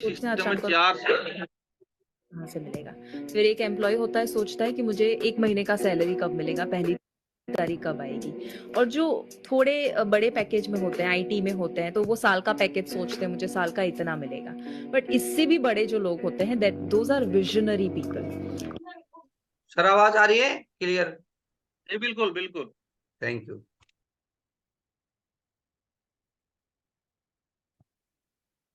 सोचते हैं आज सिस्टम शाम में को 4 कहाँ से मिलेगा। फिर एक एम्प्लॉय होता है, सोचता है कि मुझे 1 महीने का सैलरी कब मिलेगा, पहली तारीख कब आएगी। और जो थोड़े बड़े पैकेज में होते हैं, आईटी में होते हैं, तो वो साल का पैकेज सोचते हैं मुझे साल का इतना मिलेगा। बट इससे भी बड़े जो लोग होते हैं, that those are visionary people. Sir आवाज आ रही है क्लियर? जी बिल्कुल, बिल्कुल। Thank you.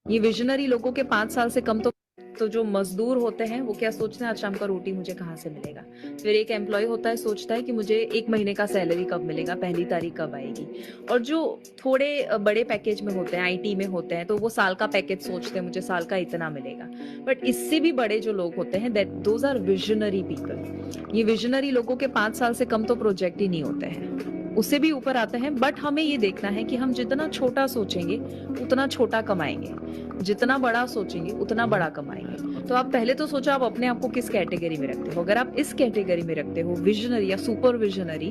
ये विजनरी लोगों के 5 साल से कम तो जो मजदूर होते हैं वो क्या सोचते हैं आज शाम का रोटी मुझे कहाँ से मिलेगा। फिर एक एम्प्लॉय होता है, सोचता है कि मुझे 1 महीने का सैलरी कब मिलेगा, पहली तारीख कब आएगी। और जो थोड़े बड़े पैकेज में होते हैं, आईटी में होते हैं, तो वो साल का पैकेज सोचते हैं मुझे साल का इतना मिलेगा। बट इससे भी बड़े जो लोग होते हैं, that those are visionary people. ये विजनरी लोगों के 5 साल से कम तो प्रोजेक्ट ही नहीं होते हैं, उससे भी ऊपर आते हैं। बट हमें ये देखना है कि हम जितना छोटा सोचेंगे उतना छोटा कमाएंगे, जितना बड़ा सोचेंगे उतना बड़ा कमाएंगे। तो आप पहले तो सोचो आप अपने आप को किस कैटेगरी में रखते हो। अगर आप इस कैटेगरी में रखते हो, विजनरी या सुपर विजनरी,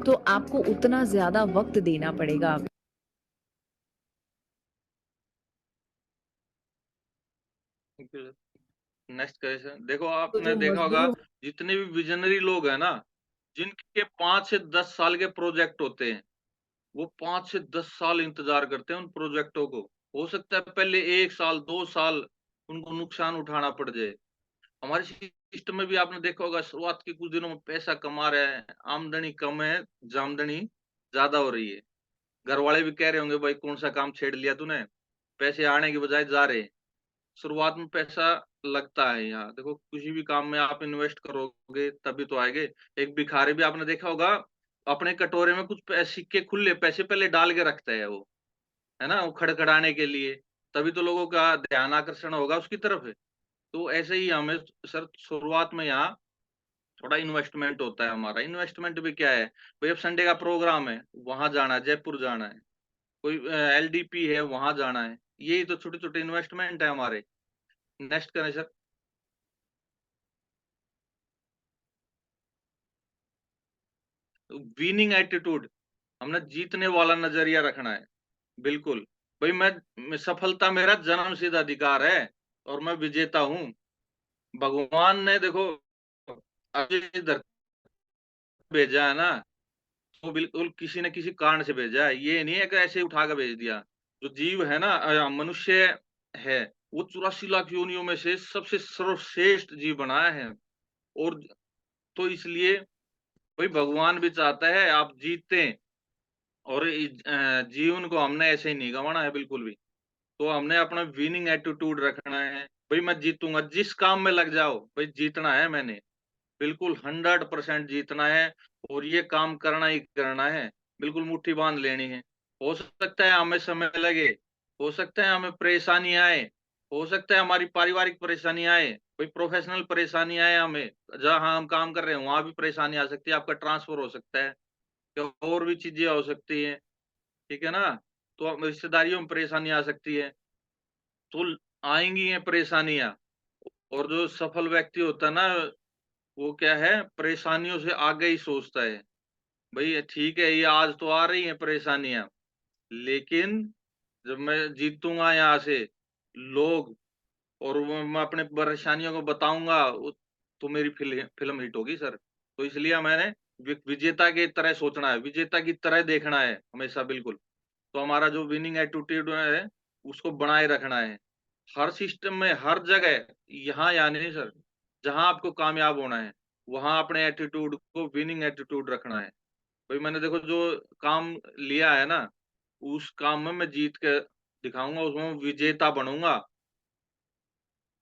तो आपको उतना ज्यादा वक्त देना पड़ेगा। नेक्स्ट क्वेश्चन देखो, तो आपने जो देखा होगा मजदूर जितने भी विजनरी लोग हैं ना, जिनके 5 से 10 साल के प्रोजेक्ट होते हैं, वो 5 से 10 साल इंतजार करते हैं उन प्रोजेक्टों को। हो सकता है पहले 1 साल 2 साल उनको नुकसान उठाना पड़ जाए। हमारे सिस्टम में भी आपने देखा होगा, शुरुआत के कुछ दिनों में पैसा कमा रहे हैं, आमदनी कम है, जामदनी ज्यादा हो रही है। घर वाले भी कह रहे होंगे भाई कौन सा काम छेड़ लिया तूने, पैसे आने के बजाय जा रहे हैं। शुरुआत में पैसा लगता है यहाँ, देखो किसी भी काम में आप इन्वेस्ट करोगे तभी तो आएंगे। एक भिखारी भी आपने देखा होगा, अपने कटोरे में कुछ सिक्के खुले पैसे पहले डाल के रखता है वो, है ना, वो खड़खड़ाने के लिए, तभी तो लोगों का ध्यान आकर्षण होगा उसकी तरफ है। तो ऐसे ही हमें सर शुरुआत में यहाँ थोड़ा इन्वेस्टमेंट होता है। हमारा इन्वेस्टमेंट भी क्या है भाई, अब संडे का प्रोग्राम है, वहां जाना है, जयपुर जाना है, कोई एलडीपी है वहां जाना है, यही तो छोटे छोटे इन्वेस्टमेंट है हमारे। नेक्स्ट करें सर। विनिंग एटीट्यूड, हमने जीतने वाला नजरिया रखना है। बिल्कुल भाई, मैं सफलता मेरा जन्मसिद्ध अधिकार है और मैं विजेता हूँ। भगवान ने देखो इधर भेजा है ना, तो बिल्कुल किसी न किसी कारण से भेजा है, ये नहीं है कि ऐसे ही उठा कर भेज दिया। जो जीव है ना, मनुष्य है, वो 84 लाख योनियों में से सबसे सर्वश्रेष्ठ जीव बनाया है। और तो इसलिए भाई भगवान भी चाहता है आप जीते, और जीवन को हमने ऐसे ही नहीं गंवाना है बिल्कुल भी। तो हमने अपना विनिंग एटीट्यूड रखना है, भाई मैं जीतूंगा, जिस काम में लग जाओ भाई जीतना है मैंने, बिल्कुल 100% जीतना है, और ये काम करना ही करना है, बिल्कुल मुट्ठी बांध लेनी है। हो सकता है हमें समय लगे, हो सकता है हमें परेशानी आए, हो सकता है हमारी पारिवारिक परेशानी आए, कोई प्रोफेशनल परेशानी आए, हमें जहाँ हम काम कर रहे हैं वहां भी परेशानी आ सकती है, आपका ट्रांसफर हो सकता है, या और भी चीजें हो सकती है, ठीक है ना। तो रिश्तेदारियों में परेशानी आ सकती है, तो आएंगी ये परेशानियां। और जो सफल व्यक्ति होता है ना, वो क्या है, परेशानियों से आगे ही सोचता है। भाई ठीक है, ये आज तो आ रही है परेशानियां, लेकिन जब मैं जीतूंगा यहाँ से लोग, और मैं अपने परेशानियों को बताऊंगा, तो मेरी फिल्म हिट होगी सर। तो इसलिए मैंने विजेता की तरह सोचना है, विजेता की तरह देखना है हमेशा, बिल्कुल। तो हमारा जो विनिंग एटीट्यूड है उसको बनाए रखना है हर सिस्टम में, हर जगह। यहाँ या नहीं सर, जहां आपको कामयाब होना है वहां अपने एटीट्यूड को विनिंग एटीट्यूड रखना है। भाई मैंने देखो जो काम लिया है ना, उस काम में मैं जीत के दिखाऊंगा, उसमें विजेता बनूंगा।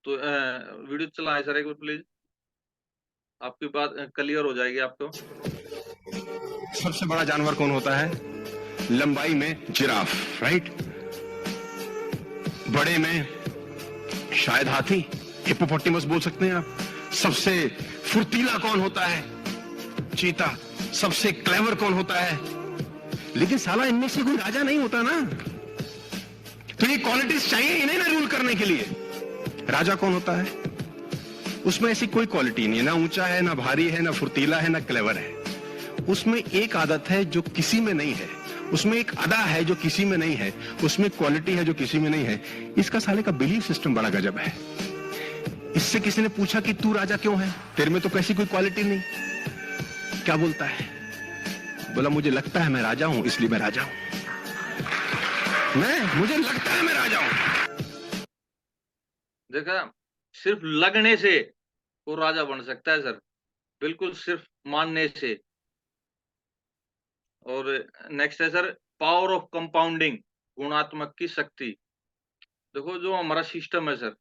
तो वीडियो चलाए सर एक बार प्लीज, आपकी बात क्लियर हो जाएगी आपको। सबसे बड़ा जानवर कौन होता है? लंबाई में जिराफ, राइट? बड़े में शायद हाथी, हिप्पोपोटेमस बोल सकते हैं आप। सबसे फुर्तीला कौन होता है? चीता। सबसे क्लेवर कौन होता है? लेकिन साला इनमें से कोई राजा नहीं होता ना। तो ये क्वालिटीज चाहिए इन्हें ना रूल करने के लिए। राजा कौन होता है? उसमें ऐसी कोई क्वालिटी नहीं है, ना ऊंचा है, ना भारी है, ना फुर्तीला है, ना क्लेवर है। उसमें एक आदत है जो किसी में नहीं है, उसमें एक अदा है जो किसी में नहीं है, उसमें क्वालिटी है जो किसी में नहीं है। इसका साले का बिलीफ सिस्टम बड़ा गजब है। इससे किसी ने पूछा कि तू राजा क्यों है, तेरे में तो कैसी कोई क्वालिटी नहीं। क्या बोलता है? बोला मुझे लगता है मैं राजा हूं, इसलिए मैं राजा हूं। मुझे लगता है मैं राजा हूं। देखा, सिर्फ लगने से वो राजा बन सकता है सर, बिल्कुल सिर्फ मानने से। और नेक्स्ट है सर, पावर ऑफ कंपाउंडिंग, गुणात्मक की शक्ति। देखो जो हमारा सिस्टम है सर,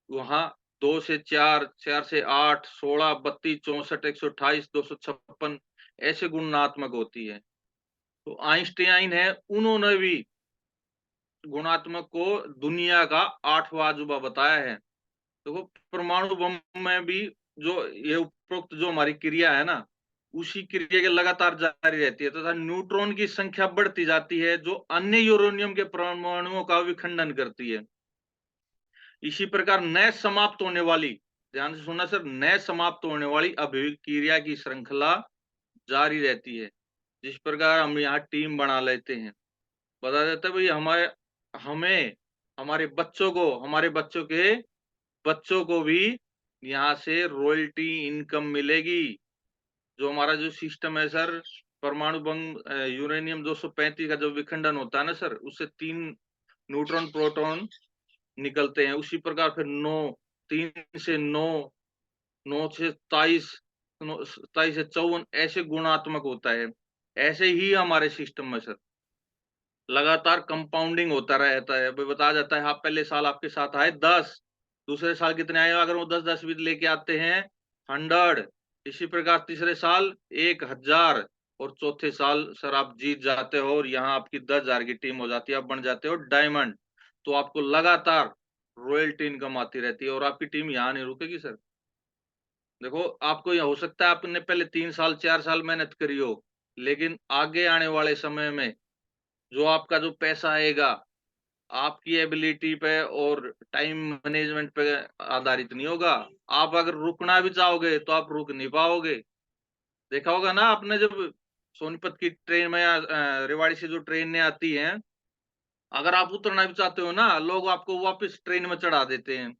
वहां 2 से 4, 4 से 8, 16, 32, 64, 128, 256 ऐसे गुणात्मक होती है। तो आइंस्टाइन है, उन्होंने भी गुणात्मक को दुनिया का 8वां अजूबा बताया है। देखो परमाणु बम में भी जो ये उपरोक्त जो हमारी क्रिया है ना, उसी क्रिया के लगातार जारी रहती है तथा न्यूट्रॉन की संख्या बढ़ती जाती है, जो अन्य यूरेनियम के परमाणुओं का विखंडन करती है। इसी प्रकार नए समाप्त होने वाली, ध्यान से सुनना सर, नए समाप्त होने वाली अभिक्रिया की श्रृंखला जारी रहती है। जिस प्रकार हम यहाँ टीम बना लेते हैं, बता देते हैं भाई हमें हमारे बच्चों को, हमारे बच्चों के बच्चों को भी यहाँ से रॉयल्टी इनकम मिलेगी। जो हमारा जो सिस्टम है सर, परमाणु बम यूरेनियम 235 का जो विखंडन होता है ना सर, उससे 3 न्यूट्रॉन प्रोटॉन निकलते हैं। उसी प्रकार फिर 9, 3 से 9, 9 से 27, 27 से 54 ऐसे गुणात्मक होता है। ऐसे ही हमारे सिस्टम में सर लगातार कंपाउंडिंग होता रहता है। बताया जाता है, आप पहले साल आपके साथ आए 10, दूसरे साल कितने आए, अगर वो 10-10 भी लेके आते हैं 100, इसी प्रकार तीसरे साल 1000 और चौथे साल सर आप जीत जाते हो और यहाँ आपकी 10,000 की टीम हो जाती है, आप बन जाते हो डायमंड। तो आपको लगातार रॉयल्टी इनकम आती रहती है और आपकी टीम यहाँ नहीं रुकेगी सर। देखो आपको यह हो सकता है आपने पहले 3 साल 4 साल मेहनत करी हो, लेकिन आगे आने वाले समय में जो आपका जो पैसा आएगा, आपकी एबिलिटी पे और टाइम मैनेजमेंट पे आधारित नहीं होगा। आप अगर रुकना भी चाहोगे तो आप रुक नहीं पाओगे। देखा होगा ना आपने, जब सोनीपत की ट्रेन में या रेवाड़ी से जो ट्रेनें आती हैं, अगर आप उतरना भी चाहते हो ना, लोग आपको वापस ट्रेन में चढ़ा देते हैं।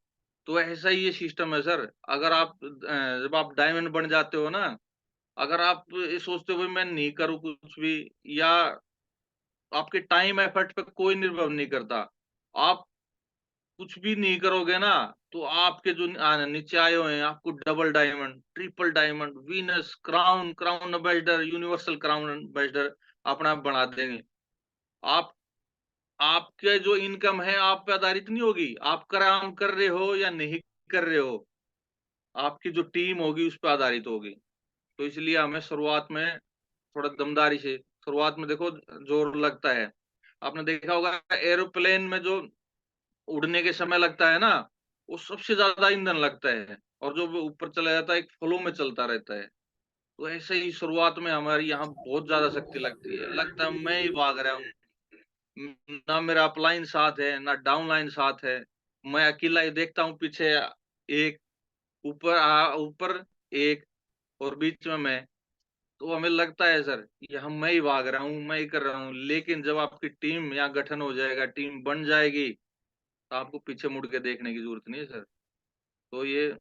तो ऐसा ही ये सिस्टम है सर। अगर आप जब आप डायमंड बन जाते हो ना, अगर आप ये सोचते हो भाई मैं नहीं करूँ कुछ भी, या आपके टाइम एफर्ट पे कोई निर्भर नहीं करता, आप कुछ भी नहीं करोगे ना, तो आपके जो नीचे आए हुए हैं, आपको double diamond, triple diamond, Venus, crown, crown ambassador, universal crown ambassador अपना आप बना देंगे। आप आपके जो इनकम है आप पे आधारित नहीं होगी, आप काम कर रहे हो या नहीं कर रहे हो, आपकी जो टीम होगी उस पर आधारित होगी। तो इसलिए हमें शुरुआत में थोड़ा दमदारी से, शुरुआत में देखो जोर लगता है। आपने देखा होगा एरोप्लेन में जो उड़ने के समय लगता है ना, वो सबसे ज्यादा ईंधन लगता है, और जो वो ऊपर चला जाता है एक फ्लो में चलता रहता है। तो ऐसे ही शुरुआत में हमारी यहाँ बहुत ज्यादा शक्ति लगती है, लगता है मैं ही भाग रहा हूँ, ना मेरा अपलाइन साथ है ना डाउनलाइन साथ है, मैं अकेला ही देखता हूँ, पीछे एक, ऊपर एक और बीच में मैं। तो हमें लगता है सर यहाँ मैं ही भाग रहा हूँ, मैं ही कर रहा हूँ। लेकिन जब आपकी टीम यहाँ गठन हो जाएगा, टीम बन जाएगी, तो आपको पीछे मुड़ के देखने की जरूरत नहीं है सर। तो ये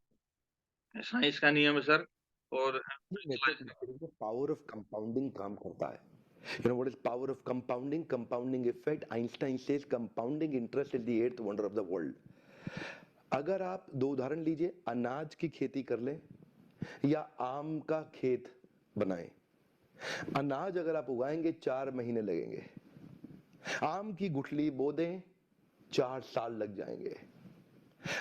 साइंस का नियम है सर। और नेटवर्क मार्केटिंग में पावर ऑफ कंपाउंडिंग काम करता है। You know what is power of compounding? Compounding effect. Einstein says compounding interest is the eighth wonder of the world. अगर आप 2 उदाहरण लीजिए, अनाज की खेती कर लें या आम का खेत बनाएं। अनाज अगर आप उगाएंगे 4 महीने लगेंगे, आम की गुठली बो दें 4 साल लग जाएंगे।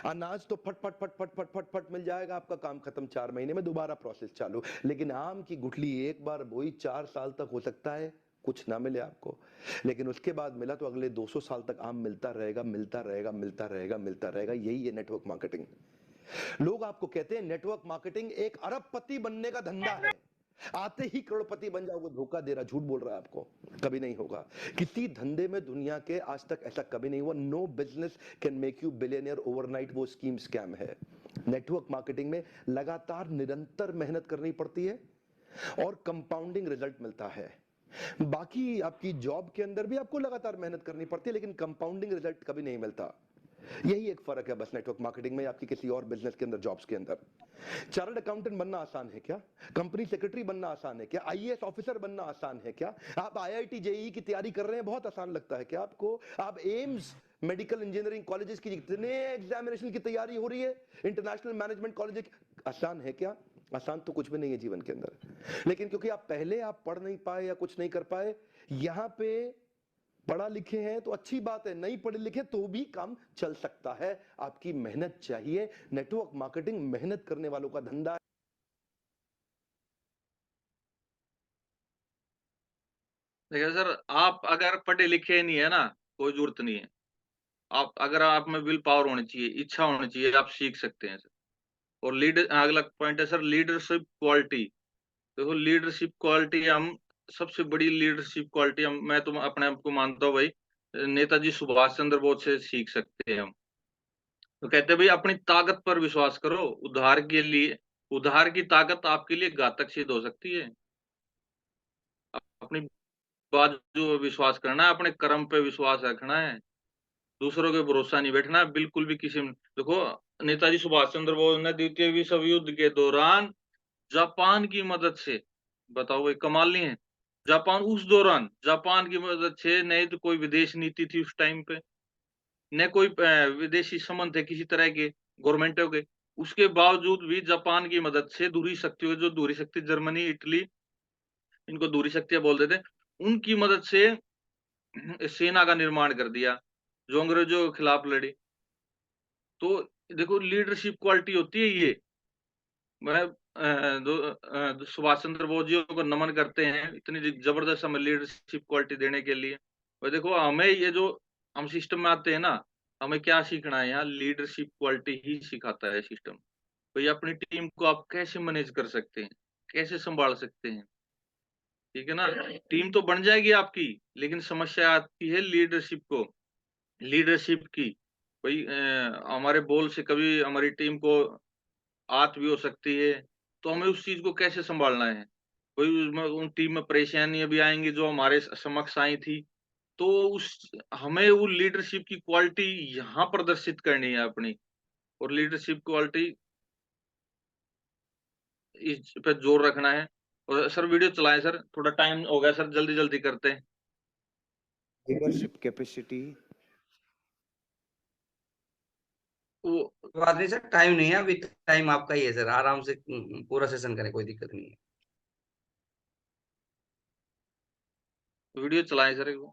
अनाज तो फट फट फट फट फट फट फट मिल जाएगा, आपका काम खत्म, 4 महीने में दोबारा प्रोसेस चालू। लेकिन आम की गुठली एक बार बोई 4 साल तक हो सकता है कुछ ना मिले आपको, लेकिन उसके बाद मिला तो अगले 200 साल तक आम मिलता रहेगा, मिलता रहेगा, मिलता रहेगा, मिलता रहेगा। यही है नेटवर्क मार्केटिंग। लोग आपको कहते हैं नेटवर्क मार्केटिंग एक अरबपति बनने का धंधा है, आते ही करोड़पति बन जाओगे। धोखा दे रहा, झूठ बोल रहा है आपको, कभी नहीं होगा। किसी धंधे में दुनिया के आज तक ऐसा कभी नहीं हुआ। No business can make you billionaire overnight, वो स्कीम स्कैम है। नेटवर्क मार्केटिंग में लगातार निरंतर मेहनत करनी पड़ती है और कंपाउंडिंग रिजल्ट मिलता है। बाकी आपकी जॉब के अंदर भी आपको लगातार मेहनत करनी पड़ती है, लेकिन कंपाउंडिंग रिजल्ट कभी नहीं मिलता। यही एक फर्क है बस नेटवर्क मार्केटिंग में आपकी किसी और बिजनेस के अंदर, जॉब्स के अंदर। चार्टर्ड अकाउंटेंट बनना आसान है क्या? कंपनी सेक्रेटरी बनना आसान है क्या? आईएएस ऑफिसर बनना आसान है क्या? आप आईआईटी जेईई की तैयारी कर रहे हैं, बहुत आसान लगता है क्या आपको? आप एम्स मेडिकल इंजीनियरिंग कॉलेजेस की जितने एग्जामिनेशन की तैयारी हो रही है, इंटरनेशनल मैनेजमेंट कॉलेज, आसान है क्या? आसान तो कुछ भी नहीं है जीवन के अंदर। लेकिन क्योंकि आप पहले आप पढ़ नहीं पाए या कुछ नहीं कर पाए, यहां पे पढ़ा लिखे हैं तो अच्छी बात है, नहीं पढ़े लिखे तो भी काम चल सकता है। आपकी मेहनत चाहिए। नेटवर्क मार्केटिंग मेहनत करने वालों का धंधा है। देखिए सर, आप अगर पढ़े लिखे नहीं है ना, कोई जरूरत नहीं है। आप अगर आप में विल पावर होनी चाहिए, इच्छा होनी चाहिए, आप सीख सकते हैं सर। और लीडर, अगला पॉइंट है सर लीडरशिप क्वालिटी। देखो लीडरशिप क्वालिटी हम, सबसे बड़ी लीडरशिप क्वालिटी हम, मैं तो अपने आप को मानता हूँ भाई, नेताजी सुभाष चंद्र बोस से सीख सकते हैं हम। तो कहते हैं भाई अपनी ताकत पर विश्वास करो, उधार के लिए, उधार की ताकत आपके लिए घातक सिद्ध हो सकती है। अपनी बात जो विश्वास करना है, अपने कर्म पे विश्वास रखना है, दूसरों के भरोसा नहीं बैठना है बिल्कुल भी किसी में। देखो नेताजी सुभाष चंद्र बोस ने द्वितीय विश्व युद्ध के दौरान जापान की मदद से, बताओ भाई कमाल नहीं है, जापान उस दौरान जापान की मदद से, नहीं तो कोई विदेश नीति थी उस टाइम पे, न कोई विदेशी संबंध थे किसी तरह के गवर्नमेंटों के, उसके बावजूद भी जापान की मदद से दूरी शक्तियों, जो दूरी शक्ति जर्मनी इटली, इनको दूरी शक्तियां बोलते थे, उनकी मदद से सेना का निर्माण कर दिया जो अंग्रेजों के खिलाफ लड़ी। तो देखो लीडरशिप क्वालिटी होती है ये। मैं सुभाष चंद्र बोस जी को नमन करते हैं इतनी जबरदस्त हमें लीडरशिप क्वालिटी देने के लिए। और देखो हमें ये जो हम सिस्टम में आते हैं ना, हमें क्या सीखना है यहाँ, लीडरशिप क्वालिटी ही सिखाता है सिस्टम। भाई अपनी टीम को आप कैसे मैनेज कर सकते हैं, कैसे संभाल सकते हैं, ठीक है ना। टीम तो बन जाएगी आपकी, लेकिन समस्या आती है लीडरशिप को, लीडरशिप की। भाई हमारे बोल से कभी हमारी टीम को आहत भी हो सकती है, तो हमें उस चीज को कैसे संभालना है। कोई उसमें उन टीम में परेशानियां भी आएंगी जो हमारे समक्ष आई थी, तो उस हमें वो लीडरशिप की क्वालिटी यहाँ प्रदर्शित करनी है अपनी। और लीडरशिप क्वालिटी इस पे जोर रखना है। और सर वीडियो चलाएं सर, थोड़ा टाइम हो गया सर, जल्दी जल्दी करते हैं। Leadership capacity. वो कोई बात नहीं सर, टाइम नहीं है अभी, टाइम आपका ही है सर, आराम से पूरा सेशन करें, कोई दिक्कत नहीं है। वीडियो चलाएं सर एक बार।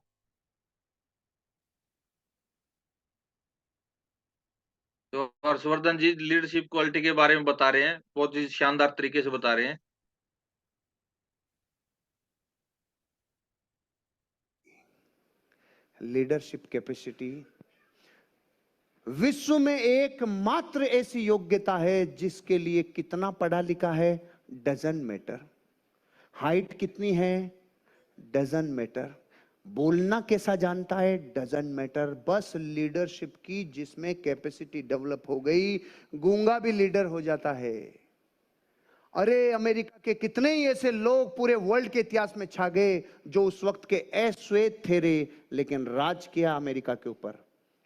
तो हर्षवर्धन जी लीडरशिप क्वालिटी के बारे में बता रहे हैं, बहुत ही शानदार तरीके से बता रहे हैं। लीडरशिप कैपेसिटी विश्व में एकमात्र ऐसी योग्यता है जिसके लिए कितना पढ़ा लिखा है डजंट मैटर, हाइट कितनी है डजंट मैटर, बोलना कैसा जानता है डजंट मैटर, बस लीडरशिप की जिसमें कैपेसिटी डेवलप हो गई, गूंगा भी लीडर हो जाता है। अरे अमेरिका के कितने ही ऐसे लोग पूरे वर्ल्ड के इतिहास में छा गए जो उस वक्त के अश्वेत थे रे, लेकिन राज किया अमेरिका के ऊपर।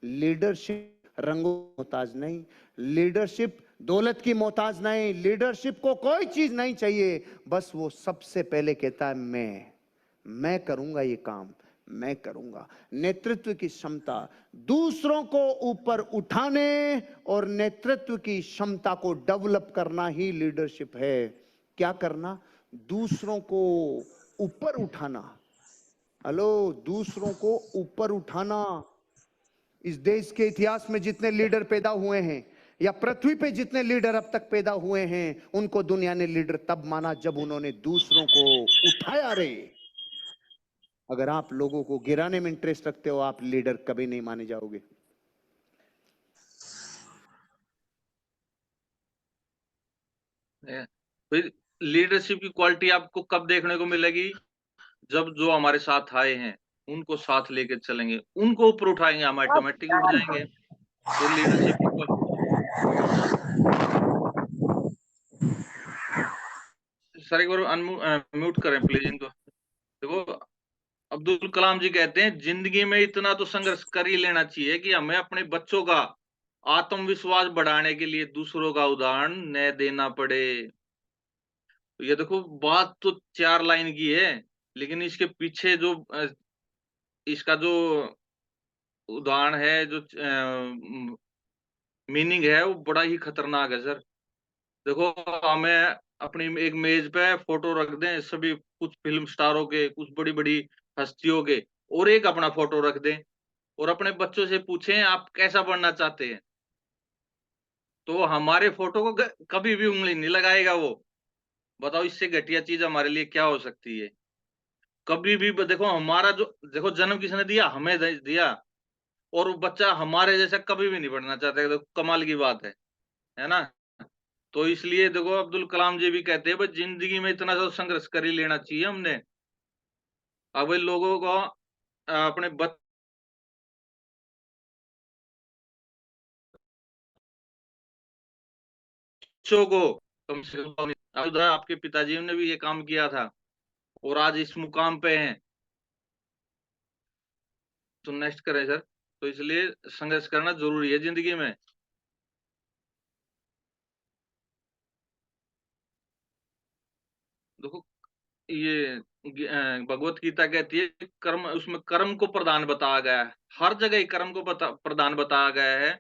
लीडरशिप रंगों मोहताज नहीं, लीडरशिप दौलत की मोहताज नहीं, लीडरशिप को कोई चीज नहीं चाहिए, बस वो सबसे पहले कहता है मैं करूंगा ये काम, मैं करूंगा। नेतृत्व की क्षमता, दूसरों को ऊपर उठाने और नेतृत्व की क्षमता को डेवलप करना ही लीडरशिप है। क्या करना? दूसरों को ऊपर उठाना। हेलो, दूसरों को ऊपर उठाना। इस देश के इतिहास में जितने लीडर पैदा हुए हैं या पृथ्वी पे जितने लीडर अब तक पैदा हुए हैं, उनको दुनिया ने लीडर तब माना जब उन्होंने दूसरों को उठाया रे। अगर आप लोगों को गिराने में इंटरेस्ट रखते हो, आप लीडर कभी नहीं माने जाओगे। लीडरशिप की क्वालिटी आपको कब देखने को मिलेगी? जब जो हमारे साथ आए हैं उनको साथ लेके चलेंगे, उनको ऊपर उठाएंगे, हम ऑटोमेटिक उठ जाएंगे। ये लीडरशिप की सर एक बार म्यूट करें प्लीज इनको। देखो अब्दुल कलाम जी कहते हैं जिंदगी में इतना तो संघर्ष कर ही लेना चाहिए कि हमें अपने बच्चों का आत्मविश्वास बढ़ाने के लिए दूसरों का उदाहरण न देना पड़े। तो ये देखो बात तो 4 लाइन की है, लेकिन इसके पीछे जो इसका जो उदाहरण है, जो मीनिंग है, वो बड़ा ही खतरनाक है सर। देखो हमें अपनी एक मेज पे फोटो रख दें सभी, कुछ फिल्म स्टारों के, कुछ बड़ी बड़ी हस्तियों के, और एक अपना फोटो रख दें, और अपने बच्चों से पूछें आप कैसा बनना चाहते हैं, तो हमारे फोटो को कभी भी उंगली नहीं लगाएगा वो। बताओ इससे घटिया चीज हमारे लिए क्या हो सकती है। कभी भी देखो हमारा जो, देखो जन्म किसने दिया, हमें दिया, और वो बच्चा हमारे जैसा कभी भी नहीं बनना चाहता। देखो कमाल की बात है ना। तो इसलिए देखो अब्दुल कलाम जी भी कहते हैं भाई जिंदगी में इतना तो संघर्ष कर ही लेना चाहिए हमने। अब इन लोगों को अपने बच्चों को कम से कम, उधर आपके पिताजी ने भी ये काम किया था और आज इस मुकाम पे हैं, तो नेक्स्ट करें सर। तो इसलिए संघर्ष करना जरूरी है जिंदगी में। देखो ये भगवत गीता कहती है कर्म, उसमें कर्म को प्रधान बताया गया है, हर जगह ही कर्म को प्रधान बताया गया है।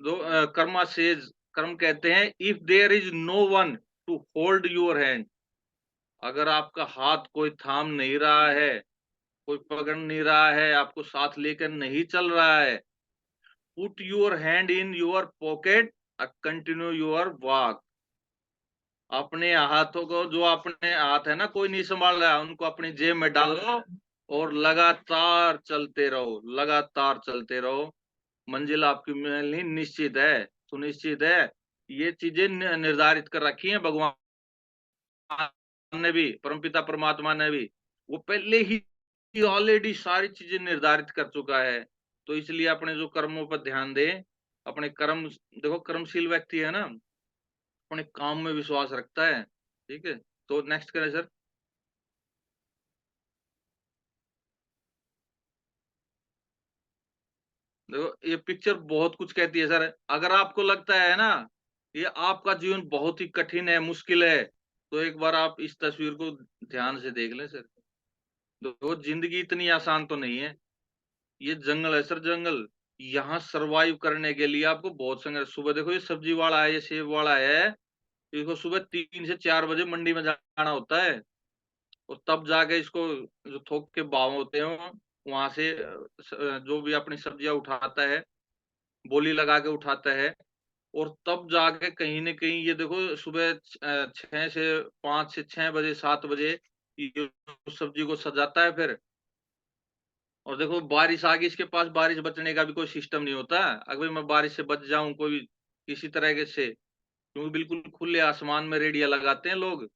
जो कर्मा सेज, कर्म कहते हैं if there is no one to hold your hand, अगर आपका हाथ कोई थाम नहीं रहा है, कोई पकड़ नहीं रहा है, आपको साथ लेकर नहीं चल रहा है, put your hand in your pocket, continue your walk. अपने हाथों को, जो अपने हाथ है ना कोई नहीं संभाल रहा है, उनको अपनी जेब में डालो और लगातार चलते रहो, लगातार चलते रहो। मंजिल आपकी मिलनी निश्चित है, सुनिश्चित है। ये चीजें निर्धारित कर रखी हैं भगवान ने भी, परमपिता परमात्मा ने भी, वो पहले ही ऑलरेडी सारी चीजें निर्धारित कर चुका है। तो इसलिए अपने जो कर्मों पर ध्यान दें, अपने कर्म, देखो कर्मशील व्यक्ति है ना, अपने काम में विश्वास रखता है। ठीक है, तो नेक्स्ट करें सर। देखो ये पिक्चर बहुत कुछ कहती है सर। अगर आपको लगता है ना ये आपका जीवन बहुत ही कठिन है, मुश्किल है, तो एक बार आप इस तस्वीर को ध्यान से देख लें सर। देखो जिंदगी इतनी आसान तो नहीं है। ये जंगल है सर, जंगल। यहाँ सरवाइव करने के लिए आपको बहुत संघर्ष। सुबह देखो ये सब्जी वाला है, ये सेब वाला है, इसको सुबह 3 से 4 बजे मंडी में जाना होता है, और तब जाके इसको जो थोक के भाव होते हैं वहां से जो भी अपनी सब्जियां उठाता है, बोली लगा के उठाता है, और तब जाके कहीं न कहीं ये देखो सुबह 5 से 6 बजे 7 बजे ये सब्जी को सजाता है फिर। और देखो बारिश आ गई, इसके पास बारिश बचने का भी कोई सिस्टम नहीं होता। अगर मैं बारिश से बच जाऊं कोई किसी तरह के से, क्योंकि बिल्कुल खुले आसमान में रेडिया लगाते हैं लोग,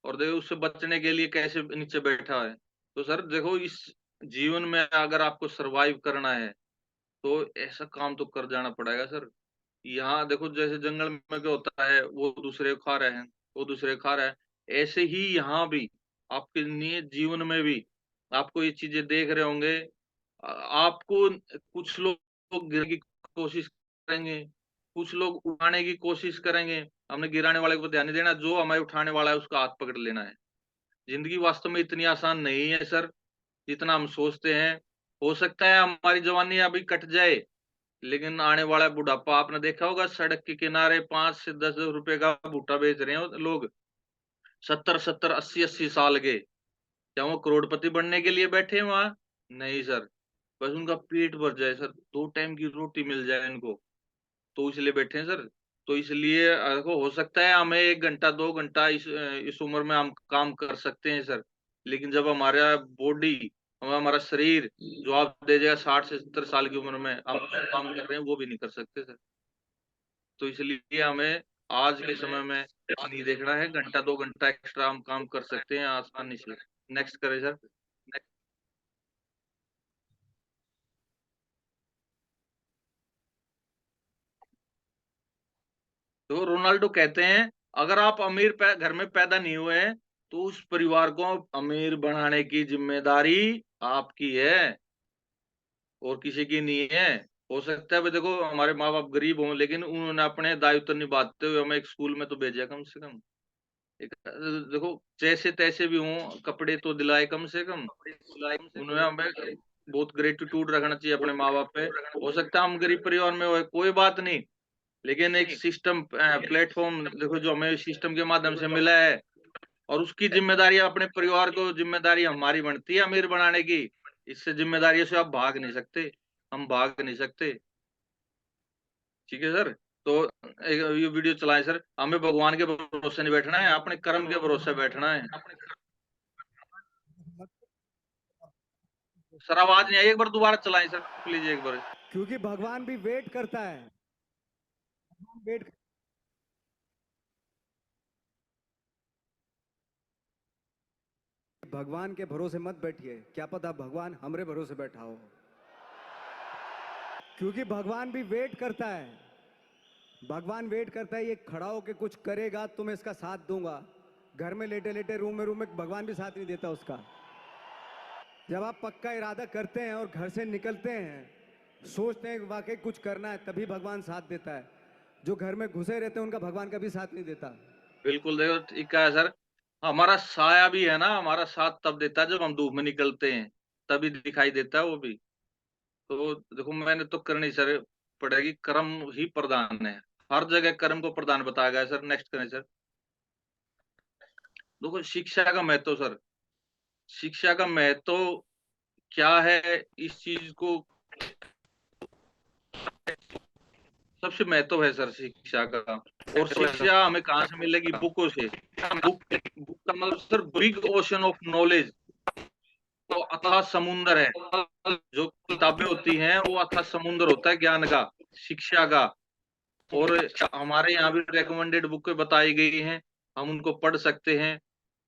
और देखो उससे बचने के लिए कैसे नीचे बैठा है। तो सर देखो इस जीवन में अगर आपको सरवाइव करना है तो ऐसा काम तो कर जाना पड़ेगा सर। यहाँ देखो जैसे जंगल में क्या होता है, वो दूसरे को खा रहे हैं, वो दूसरे को खा रहा है, ऐसे ही यहाँ भी आपके नियत जीवन में भी आपको ये चीजें देख रहे होंगे। आपको कुछ लोग गिरने की कोशिश करेंगे, कुछ लोग उठाने की कोशिश करेंगे। हमने गिराने वाले को ध्यान नहीं देना, जो हमें उठाने वाला है उसका हाथ पकड़ लेना है। जिंदगी वास्तव में इतनी आसान नहीं है सर जितना हम सोचते हैं। हो सकता है हमारी जवानी अभी कट जाए, लेकिन आने वाला बुढ़ापा, आपने देखा होगा सड़क के किनारे 5 से 10 रुपए का भुट्टा बेच रहे हो लोग, 70-70 80-80 साल के। क्या वो करोड़पति बनने के लिए बैठे हैं वहां? नहीं सर, बस उनका पेट भर जाए सर, 2 टाइम की रोटी मिल जाए इनको, तो इसलिए बैठे हैं सर। तो इसलिए देखो हो सकता है हमें 1 घंटा 2 घंटा इस उम्र में हम काम कर सकते हैं सर, लेकिन जब हमारा बॉडी, हमारा शरीर जवाब दे जाएगा 60 से 70 साल की उम्र में, हम जो काम कर रहे हैं वो भी नहीं कर सकते सर। तो इसलिए हमें आज के समय में नहीं देखना है, 1 घंटा 2 घंटा एक्स्ट्रा हम काम कर सकते हैं आसानी से। नेक्स्ट करें सर। तो रोनाल्डो कहते हैं अगर आप घर में पैदा नहीं हुए हैं तो उस परिवार को अमीर बनाने की जिम्मेदारी आपकी है और किसी की नहीं है। हो सकता है भाई देखो हमारे माँ बाप गरीब हों, लेकिन उन्होंने अपने दायित्व निभाते हुए हमें एक स्कूल में तो भेजा कम से कम। एक देखो जैसे तैसे भी हों, कपड़े तो दिलाए कम से कम। उन्होंने हमें बहुत ग्रेटिट्यूड रखना चाहिए अपने माँ बाप पे। हो सकता है हम गरीब परिवार में हो, कोई बात नहीं, लेकिन एक सिस्टम प्लेटफॉर्म देखो जो हमें सिस्टम के माध्यम से मिला है, और उसकी जिम्मेदारी अपने परिवार को, जिम्मेदारी हमारी बनती है अमीर बनाने की। इससे जिम्मेदारियों से आप भाग नहीं सकते, हम भाग नहीं सकते। ठीक है सर, तो एक ये वीडियो चलाएं सर। हमें भगवान के भरोसे नहीं बैठना है, अपने कर्म के भरोसे बैठना है। सर आवाज नहीं आई, एक बार दोबारा चलाएं सर प्लीज एक बार। क्योंकि भगवान भी वेट करता है। वेट भगवान के भरोसे मत बैठिए, क्या पता भगवान हमरे भरोसे बैठा हो। क्योंकि भगवान भी वेट करता है। भगवान वेट करता है, ये खड़ा होके कुछ करेगा तो मैं इसका साथ दूंगा। घर में लेटे लेटे रूम में भगवान भी साथ नहीं देता उसका। जब आप पक्का इरादा करते हैं और घर से निकलते हैं, सोचते हैं कि वाकई कुछ करना है, तभी भगवान साथ देता है। जो घर में घुसे रहते हैं उनका भगवान कभी साथ नहीं देता। बिल्कुल देखो ठीक है सर, हमारा साया भी है ना, हमारा साथ तब देता है जब हम धूप में निकलते हैं, तभी दिखाई देता है वो भी। तो देखो मैंने तो करनी सर पड़ेगी, कर्म ही प्रधान है, हर जगह कर्म को प्रधान बताया गया है सर। नेक्स्ट करें सर। देखो शिक्षा का महत्व सर, शिक्षा का महत्व क्या है, इस चीज को सबसे महत्व है सर शिक्षा का। और शिक्षा हमें कहाँ से मिलेगी? बुकों से। बुक बुक का मतलब sir big ocean of knowledge, तो अथाह समुंदर है। जो किताबें होती हैं वो अथाह समुंदर होता है ज्ञान का, शिक्षा का। और हमारे यहाँ भी रेकमेंडेड बुकें बताई गई हैं, हम उनको पढ़ सकते हैं।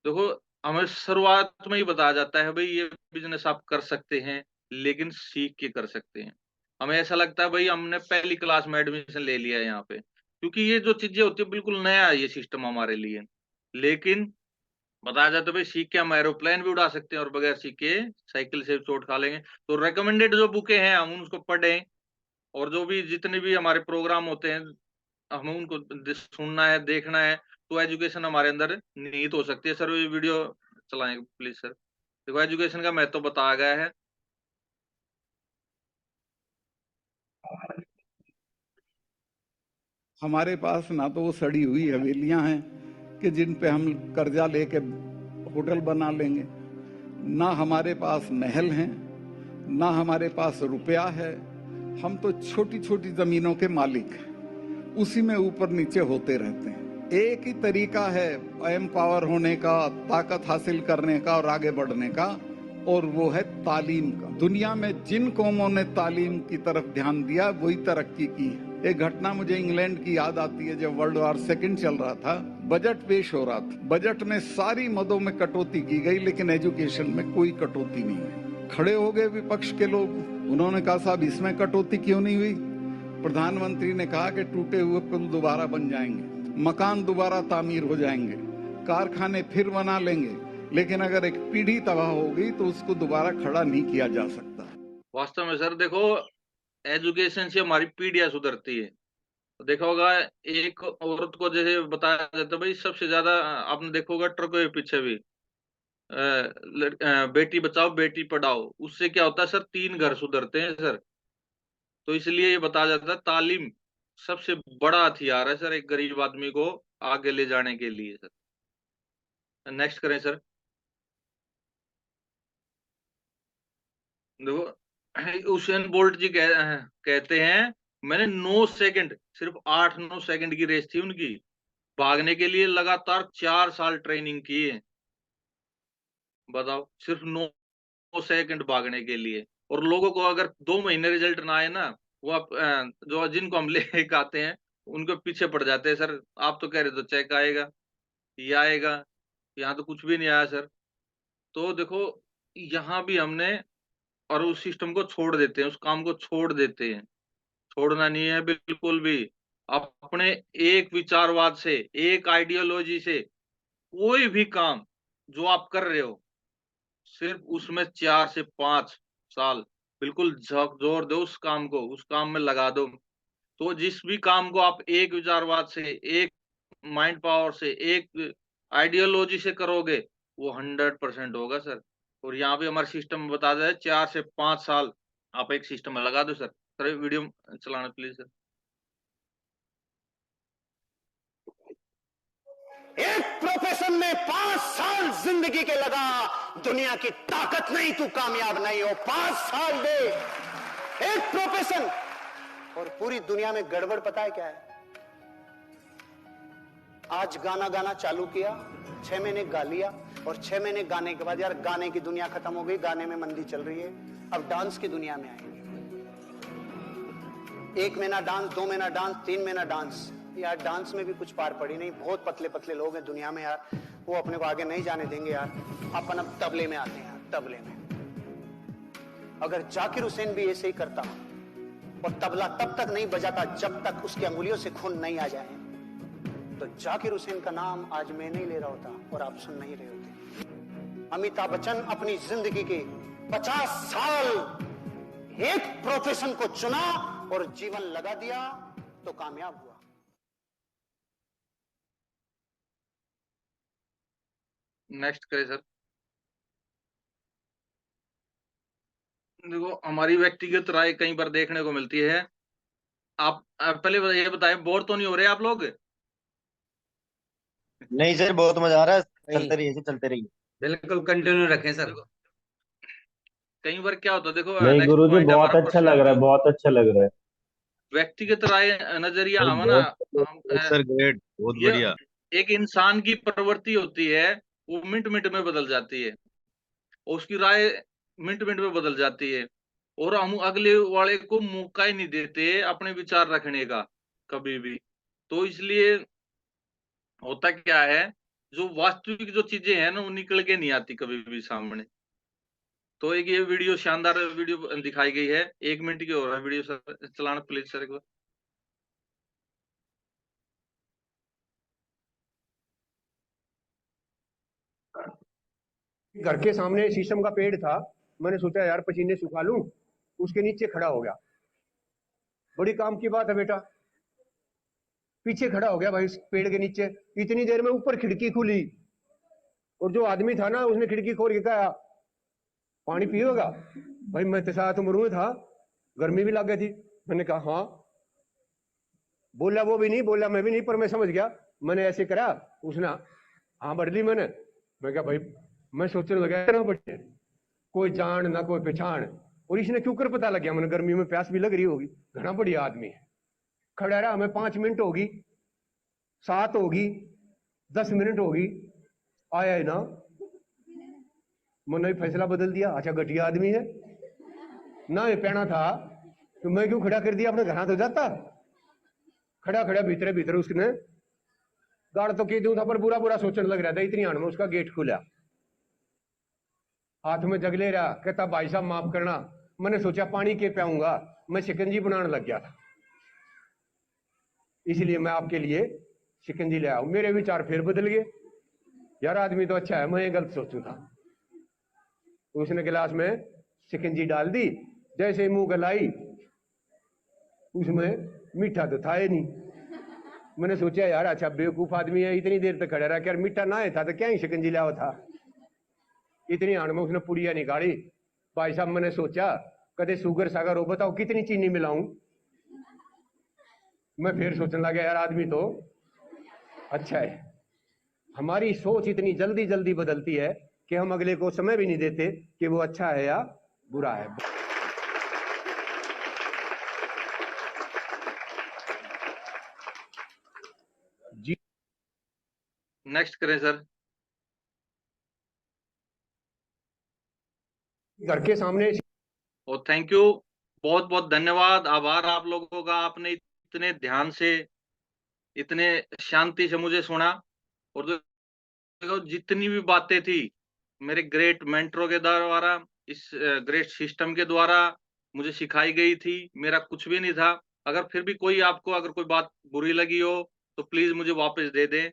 देखो हमें शुरुआत में ही बताया जाता है भाई ये बिजनेस आप कर सकते हैं, लेकिन सीख के कर सकते हैं। हमें ऐसा लगता है भाई हमने पहली क्लास में एडमिशन ले लिया है यहाँ पे, क्योंकि ये जो चीजें होती है बिल्कुल नया है ये सिस्टम हमारे लिए। लेकिन बताया जाता है भाई सीख के हम एरोप्लेन भी उड़ा सकते हैं, और बगैर सीख के साइकिल से चोट खा लेंगे। तो रेकमेंडेड जो बुकें हैं हम उसको पढ़ें, और जो भी जितने भी हमारे प्रोग्राम होते हैं हमें उनको सुनना है, देखना है, तो एजुकेशन हमारे अंदर निहित हो सकती है सर। ये वीडियो चलाएं प्लीज सर। देखो एजुकेशन का महत्व बताया गया है। हमारे पास ना तो वो सड़ी हुई हवेलियां हैं कि जिन पे हम कर्जा लेके होटल बना लेंगे, ना हमारे पास महल हैं, ना हमारे पास रुपया है। हम तो छोटी छोटी जमीनों के मालिक हैं, उसी में ऊपर नीचे होते रहते हैं। एक ही तरीका है एम्पावर होने का, ताकत हासिल करने का और आगे बढ़ने का, और वो है तालीम का। दुनिया में जिन कौमों ने तालीम की तरफ ध्यान दिया वही तरक्की की है। एक घटना मुझे इंग्लैंड की याद आती है, जब वर्ल्ड वॉर सेकंड चल रहा था, बजट पेश हो रहा था। बजट में सारी मदों में कटौती की गई, लेकिन एजुकेशन में कोई कटौती नहीं हुई। खड़े हो गए विपक्ष के लोग, उन्होंने कहा साहब इसमें कटौती क्यों नहीं हुई? प्रधानमंत्री ने कहा कि टूटे हुए पुल दोबारा बन जाएंगे, मकान दोबारा तामीर हो जाएंगे, कारखाने फिर बना लेंगे, लेकिन अगर एक पीढ़ी तबाह होगी तो उसको दोबारा खड़ा नहीं किया जा सकता। वास्तव में सर देखो एजुकेशन से हमारी पीढ़ियां सुधरती है। देखा होगा एक औरत को जैसे बताया जाता है भाई सबसे ज्यादा, आपने देखा होगा ट्रकों के पीछे भी बेटी बचाओ बेटी पढ़ाओ, उससे क्या होता है सर 3 घर सुधरते हैं सर। तो इसलिए ये बताया जाता है तालीम सबसे बड़ा हथियार है सर एक गरीब आदमी को आगे ले जाने के लिए सर। नेक्स्ट करें सर। देखो उसेन बोल्ट जी कहते हैं मैंने 9 सेकंड, सिर्फ 8-9 सेकंड की रेस थी उनकी, भागने के लिए लगातार 4 साल ट्रेनिंग की है। बताओ सिर्फ 9 सेकंड भागने के लिए। और लोगों को अगर 2 महीने रिजल्ट ना आए ना, वो आप जो जिनको हम लेके आते हैं उनके पीछे पड़ जाते हैं सर। आप तो कह रहे तो चेक आएगा, ये आएगा, यहाँ तो कुछ भी नहीं आया सर। तो देखो यहाँ भी हमने और उस सिस्टम को छोड़ देते हैं, उस काम को छोड़ देते हैं। छोड़ना नहीं है बिल्कुल भी। अपने एक विचारवाद से, एक आइडियोलॉजी से कोई भी काम जो आप कर रहे हो, सिर्फ उसमें 4 से 5 साल बिल्कुल झकझोर दो उस काम को, उस काम में लगा दो। तो जिस भी काम को आप एक विचारवाद से, एक माइंड पावर से, एक आइडियोलॉजी से करोगे, वो 100% होगा सर। और यहाँ पे हमारे सिस्टम में बता जाए 4 से 5 साल आप एक सिस्टम में लगा दो सर। सर वीडियो चलाना प्लीज सर। एक प्रोफेशन में 5 साल जिंदगी के लगा, दुनिया की ताकत नहीं, तू कामयाब नहीं हो। 5 साल दे एक प्रोफेशन, और पूरी दुनिया में गड़बड़ पता है क्या है? आज गाना गाना चालू किया, 6 महीने गा लिया, और 6 महीने गाने के बाद यार गाने की दुनिया खत्म हो गई, गाने में मंदी चल रही है, अब डांस की दुनिया में आएंगे। 1 महीना डांस, 2 महीना डांस, 3 महीना डांस। यार डांस में भी कुछ पार पड़ी नहीं, बहुत पतले पतले लोग हैं दुनिया में यार, वो अपने को आगे नहीं जाने देंगे यार। अपन अब तबले में आते हैं यार, तबले में। अगर जाकिर हुसैन भी ऐसे ही करता और तबला तब तक नहीं बजाता जब तक उसकी अंगुलियों से खून नहीं आ जाए, तो जाकिर हुसैन का नाम आज मैं नहीं ले रहा होता और आप सुन नहीं रहे होते। अमिताभ बच्चन अपनी जिंदगी के 50 साल एक प्रोफेशन को चुना और जीवन लगा दिया तो कामयाब हुआ। नेक्स्ट करें सर। देखो हमारी व्यक्तिगत राय कई बार देखने को मिलती है। आप पहले ये बताएं, बोर तो नहीं हो रहे आप लोग? नहीं सर, बहुत मजा आ रहा है, नहीं। चलते रहिए, चलते रहिए। बिल्कुल कंटिन्यू रखें सर। कई बार क्या होता है, देखो नहीं नेक्स्ट गुरुजी, पॉइंट है बहुत हमारा अच्छा लग रहा है, बहुत अच्छा लग रहा है। व्यक्तिगत राय नजरिया नहीं, हमारा सर ग्रेट, बहुत ये बढ़िया। एक इंसान की प्रवृत्ति होती है, वो मिनट मिनट में बदल जाती है, उसकी राय मिनट मिनट में बदल जाती है, और हम अगले वाले को मौका ही नहीं देते अपने विचार रखने का कभी भी। तो इसलिए होता क्या है, जो वास्तविक जो चीजें हैं ना वो निकल के नहीं आती कभी भी सामने। तो एक ये वीडियो, शानदार वीडियो दिखाई गई है, 1 मिनट की हो रहा है वीडियो सर, चलाना प्लीज सर एक बार। घर के सामने शीशम का पेड़ था, मैंने सोचा यार पसीने सुखा लूं, उसके नीचे खड़ा हो गया। बड़ी काम की बात है बेटा, पीछे खड़ा हो गया भाई पेड़ के नीचे। इतनी देर में ऊपर खिड़की खुली और जो आदमी था ना उसने खिड़की खोल के कहा पानी पियोगा? भाई मैं तो साथ उम्र में था, गर्मी भी लग गई थी। मैंने कहा हाँ। बोला वो भी नहीं, बोला मैं भी नहीं, पर मैं समझ गया। मैंने ऐसे करा, उसने हाँ भर ली मैंने। मैं कहा भाई, मैं सोचने लगा ना बच्चे, कोई जान ना कोई पहचान, और इसने क्यों कर पता लग गया? मैंने गर्मी में प्यास भी लग रही होगी, घना बढ़िया आदमी है। खड़ा रहा, हमें 5 मिनट होगी, 7 होगी, 10 मिनट होगी, आया है ना। मैंने फैसला बदल दिया, अच्छा घटिया आदमी है ना, ये पहना था तो मैं क्यों खड़ा कर दिया? अपने घर तो जाता। खड़ा खड़ा भीतर भीतर उसने गाड़ तो की दूं था, पर बुरा बुरा सोचने लग रहा था। इतनी आड़ में उसका गेट खुला, हाथ में जग ले रहा, कहता भाई साहब माफ करना। मैंने सोचा पानी के पियाऊंगा, मैं शिकंजी बनाने लग गया था, इसलिए मैं आपके लिए शिकंजी ले आऊं। मेरे विचार फिर बदल गए, यार आदमी तो अच्छा है, मैं ये गलत सोचू था। उसने गिलास में शिकंजी डाल दी, जैसे ही मुंह गलाई उसमें मीठा तो था ही नहीं। मैंने सोचा यार अच्छा बेवकूफ आदमी है, इतनी देर तक खड़ा रहा, क्या मीठा ना था तो क्या ही शिकंजी लाया था। इतनी आड़ में उसने पुड़िया निकाली। भाई साहब मैंने सोचा कदे शुगर सागर हो, बताओ कितनी चीनी मिलाऊं। मैं फिर सोचने लगा यार आदमी तो अच्छा है। हमारी सोच इतनी जल्दी जल्दी बदलती है कि हम अगले को समय भी नहीं देते कि वो अच्छा है या बुरा है। जी नेक्स्ट करें सर। घर के सामने और थैंक यू, बहुत बहुत धन्यवाद, आभार आप लोगों का, आपने इतने ध्यान से, इतने शांति से मुझे सुना। और देखो जितनी भी बातें थी मेरे ग्रेट मेंटरों के द्वारा, इस ग्रेट सिस्टम के द्वारा मुझे सिखाई गई थी, मेरा कुछ भी नहीं था। अगर फिर भी कोई आपको अगर कोई बात बुरी लगी हो तो प्लीज मुझे वापस दे दें।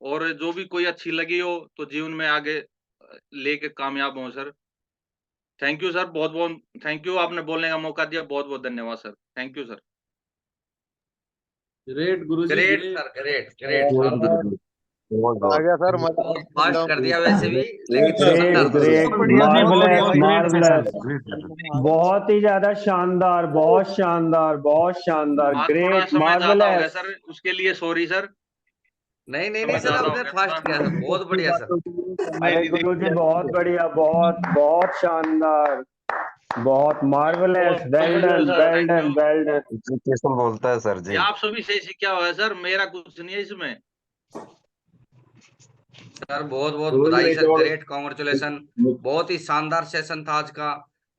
और जो भी कोई अच्छी लगी हो तो जीवन में आगे लेके कामयाब हो सर। थैंक यू सर, बहुत बहुत थैंक यू, आपने बोलने का मौका दिया, बहुत बहुत धन्यवाद sir, thank you sir. Great Guruji, great sir, great great, बहुत शानदार। गुड, बहुत आ गुड। गया सर, मजा बहुत फास्ट कर दिया वैसे भी, लेकिन ग्रेट शानदार था सर। ग्रेट, मार्वलस मार्वलस, बहुत ही ज्यादा शानदार, बहुत शानदार, बहुत शानदार, हाँ, थोड़ा ग्रेट समय ज्यादा हो गया मार्वलस। सर, उसके लिए सॉरी सर। नहीं नहीं नहीं समय सर, ज्यादा हो आपने गया फास्ट थोड़ा। किया सर, बहुत बढ़िया सर। अरे गुरु जी बहुत बढ़िया, बहुत बहुत शानदार, बहुत marvellous, well done, well thank done, you. Well done. कैसे बोलता है सर ये जी। आप सभी से सीखा हुआ है सर, मेरा कुछ नहीं है इसमें। सर बहुत बहुत बधाई सर, ग्रेट, कॉन्ग्रेचुलेशन। बहुत ही शानदार सेशन था आज का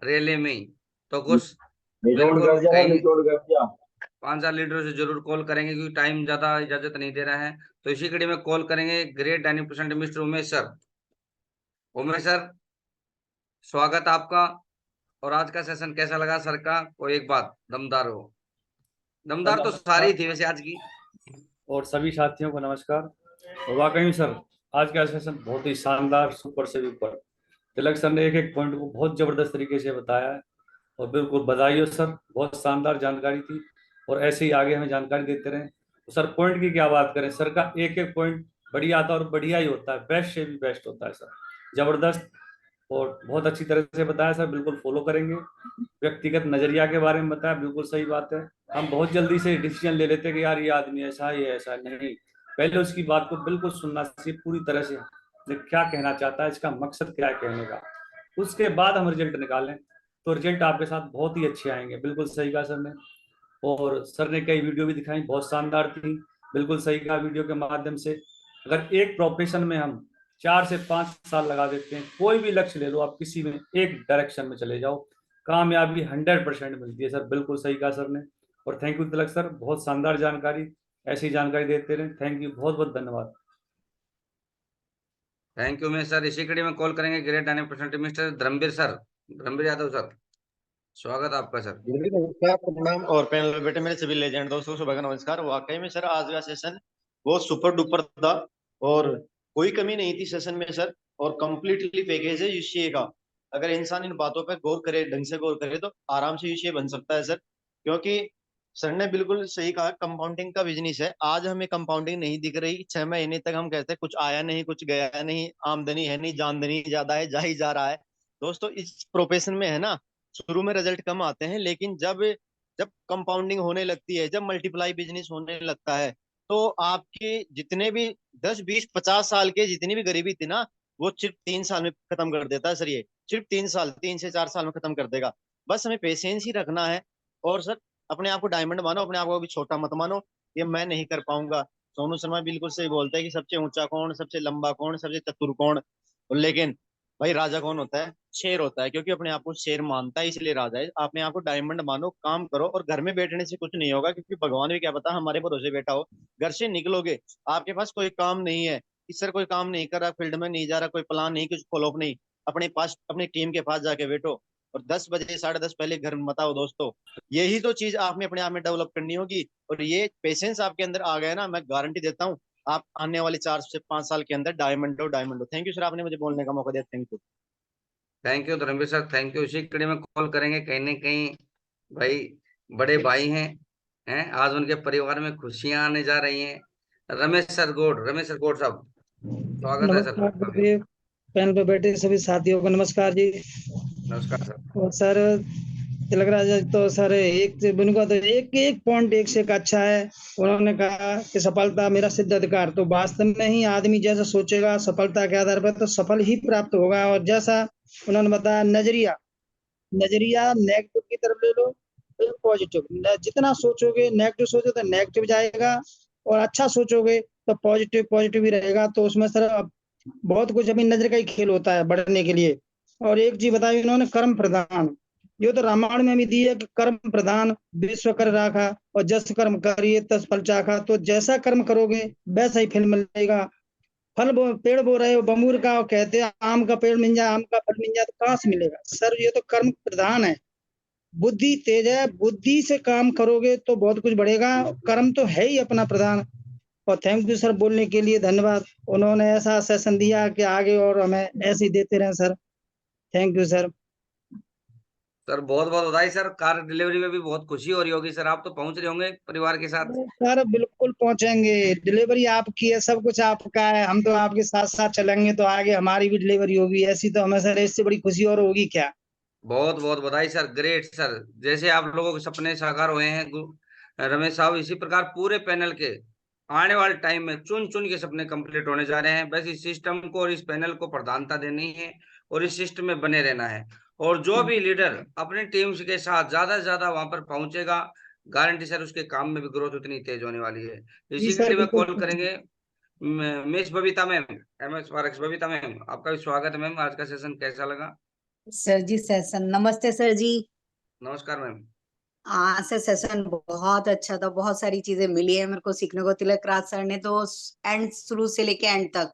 रैली में। तो कुछ बिल्कुल कहीं 5-4 लीडरों से जरूर कॉल करेंगे, क्योंकि टाइम ज्यादा इजाजत नहीं दे रहा है। तो इसी कड़ी में कॉल करेंगे ग्रेट डाइनिंग परसेंट mister Umesh sir. Umesh sir, स्वागत आपका। और आज का सेशन कैसा लगा सर का? कोई एक बात दमदार हो। दमदार तो सारी थी वैसे आज की। और सभी साथियों को नमस्कार। और वाकई में सर आज का सेशन बहुत ही शानदार, सुपर से ऊपर। तिलक सर ने एक एक पॉइंट को बहुत जबरदस्त तरीके से बताया है और बिल्कुल बधाई हो सर, बहुत शानदार जानकारी थी। और ऐसे ही आगे हमें जानकारी देते रहें। तो सर पॉइंट की क्या बात करें, सर का एक एक पॉइंट बढ़िया था और बढ़िया ही होता है, बेस्ट से भी बेस्ट होता है सर, जबरदस्त। और बहुत अच्छी तरह से बताया सर, बिल्कुल फॉलो करेंगे। व्यक्तिगत नजरिया के बारे में बताया, बिल्कुल सही बात है। हम बहुत जल्दी से डिसीजन ले लेते हैं कि यार ये आदमी ऐसा है, ये ऐसा है। नहीं, पहले उसकी बात को बिल्कुल सुनना चाहिए पूरी तरह से, ये क्या कहना चाहता है, इसका मकसद क्या है कहने का, उसके बाद हम रिजल्ट निकालें। तो रिजल्ट आपके साथ बहुत ही अच्छे आएंगे। बिल्कुल सही कहा सर ने। और सर ने कई वीडियो भी दिखाई, बहुत शानदार थी। बिल्कुल सही कहा, वीडियो के माध्यम से अगर एक प्रोफेशन में हम 4 से 5 साल लगा देते हैं, कोई भी लक्ष्य ले लो आप, किसी में एक डायरेक्शन में चले जाओ, कामयाबी 100% मिलती है सर। बिल्कुल सही कहा सर ने। और थैंक यू तिलक सर, बहुत शानदार जानकारी, ऐसी जानकारी देते रहे। थैंक यू, बहुत बहुत धन्यवाद। Thank you Umesh sir. इसी कड़ी में कॉल करेंगे ग्रेट डाइनिंग परसेंट mister Dharmveer sir, Dharmveer Yadav sir. स्वागत आपका सर। नमस्कार, प्रणाम, और पैनल में बैठे मेरे सभी लेजेंड दोस्तों सुबह का नमस्कार। वाकई में सर आज का सेशन बहुत सुपर डुपर था और कोई कमी नहीं थी सेशन में सर। और कंप्लीटली पैकेज है यूसीए का। अगर इंसान इन बातों पर गौर करे, ढंग से गौर करे, तो आराम से यूसीए बन सकता है सर। क्योंकि सर ने बिल्कुल सही कहा, कंपाउंडिंग का बिजनेस है। आज हमें कंपाउंडिंग नहीं दिख रही, 6 महीने तक हम कहते हैं कुछ आया नहीं, कुछ गया नहीं, आमदनी है नहीं, जामदनी ज्यादा है, जा ही जा रहा है। दोस्तों इस प्रोफेशन में है ना, शुरू में रिजल्ट कम आते हैं, लेकिन जब जब कंपाउंडिंग होने लगती है, जब मल्टीप्लाई बिजनेस होने लगता है, तो आपके जितने भी 10-20-50 साल के जितनी भी गरीबी थी ना, वो सिर्फ 3 साल में खत्म कर देता है सर। ये सिर्फ 3 साल, 3 से 4 साल में खत्म कर देगा। बस हमें पेशेंस ही रखना है। और सर अपने आप को डायमंड मानो, अपने आप को भी छोटा मत मानो, ये मैं नहीं कर पाऊंगा। सोनू शर्मा बिल्कुल सही बोलता है कि सबसे ऊंचा कौन, सबसे लंबा कौन, सबसे चतुर कौन। लेकिन भाई राजा कौन होता है? शेर होता है, क्योंकि अपने आप को शेर मानता है, इसलिए राजा है। अपने आप को डायमंड मानो, काम करो, और घर में बैठने से कुछ नहीं होगा, क्योंकि भगवान भी क्या पता हमारे भरोसे बैठा हो। घर से निकलोगे, आपके पास कोई काम नहीं है, कि सर कोई काम नहीं कर रहा, फील्ड में नहीं जा रहा, कोई प्लान नहीं, कुछ फॉलोअप नहीं, अपने पास अपनी टीम के पास जाके बैठो और 10 बजे 10:30 पहले घर मत आओ दोस्तों। यही तो चीज आपने अपने आप में डेवलप करनी होगी। और ये पेशेंस आपके अंदर आ गया ना, मैं गारंटी देता हूँ आप आने वाले 4 से 5 साल के अंदर डायमंड हो, डायमंड हो। थैंक यू सर, आपने मुझे बोलने का मौका दिया। Thank you. Thank you Dharmveer sir, thank you. इसी कड़ी में कॉल करेंगे कहीं ना कहीं भाई, बड़े भाई हैं आज उनके परिवार में खुशियां आने जा रही हैं। रमेश सर गौड़, रमेश सर गौड़ साहब, स्वागत है सर नमस्कार आपका भी। गुरुदेव, पैनल पे बैठे सभी साथियों को नमस्कार जी। नमस्कार सर। और सर तिलक राजा जी तो सर एक से उनका तो एक एक पॉइंट एक से एक अच्छा है। उन्होंने कहा कि सफलता मेरा सिद्ध अधिकार। तो वास्तव में ही आदमी जैसा सोचेगा सफलता के आधार पर, तो सफल ही प्राप्त होगा। और जैसा उन्होंने बताया, नजरिया नजरिया नेगेटिव की तरफ ले लो, फिर पॉजिटिव। जितना सोचोगे नेगेटिव सोचो तो नेगेटिव जाएगा, और अच्छा सोचोगे तो पॉजिटिव पॉजिटिव ही रहेगा। तो उसमें सर बहुत कुछ अभी नजर का ही खेल होता है बढ़ने के लिए। और एक चीज बताई उन्होंने, कर्म प्रधान। ये तो रामायण में भी दी है कि कर्म प्रधान विश्व कर राखा, और जस कर्म करिए तस फल चाखा। तो जैसा कर्म करोगे वैसा ही फल मिलेगा। पेड़ बो रहे हो बमूर का, और कहते हैं आम का पेड़ मिल जाए, आम का फल मिल जाए, तो कहाँ से मिलेगा सर? ये तो कर्म प्रधान है। बुद्धि तेज है, बुद्धि से काम करोगे तो बहुत कुछ बढ़ेगा। कर्म तो है ही अपना प्रधान। और थैंक यू सर बोलने के लिए, धन्यवाद। उन्होंने ऐसा सेशन दिया कि आगे और हमें ऐसे ही देते रहें sir. Thank you sir. Sir बहुत बहुत बधाई सर। कार डिलीवरी में भी बहुत खुशी हो रही होगी सर, आप तो पहुंच रहे होंगे परिवार के साथ। सर बिल्कुल पहुंचेंगे, डिलीवरी आपकी है, सब कुछ आपका है, हम तो आपके साथ साथ चलेंगे तो आगे हमारी भी डिलीवरी होगी। ऐसी तो हमें सर इससे बड़ी खुशी और होगी क्या। बहुत बहुत बधाई सर, ग्रेट सर। जैसे आप लोगों के सपने साकार हुए हैं रमेश साहब, इसी प्रकार पूरे पैनल के आने वाले टाइम में चुन चुन के सपने कंप्लीट होने जा रहे हैं। बस इस सिस्टम को और इस पैनल को प्रधानता देनी है और इस सिस्टम में बने रहना है। और जो भी लीडर अपने टीम्स के साथ ज्यादा से ज्यादा वहां पर पहुंचेगा, गारंटी सर उसके काम में भी ग्रोथ उतनी तेज होने वाली है। इसी के लिए मैं कॉल करेंगे miss Babita ma'am, MS forex Babita ma'am, आपका भी स्वागत है मैम। आज का सेशन कैसा लगा? सर जी सेशन, नमस्ते सर जी। नमस्कार मैम। हाँ सर, सेशन बहुत अच्छा था, बहुत सारी चीजें मिली है मेरे को सीखने को। तिलक राज सर ने तो एंड शुरू से लेके एंड तक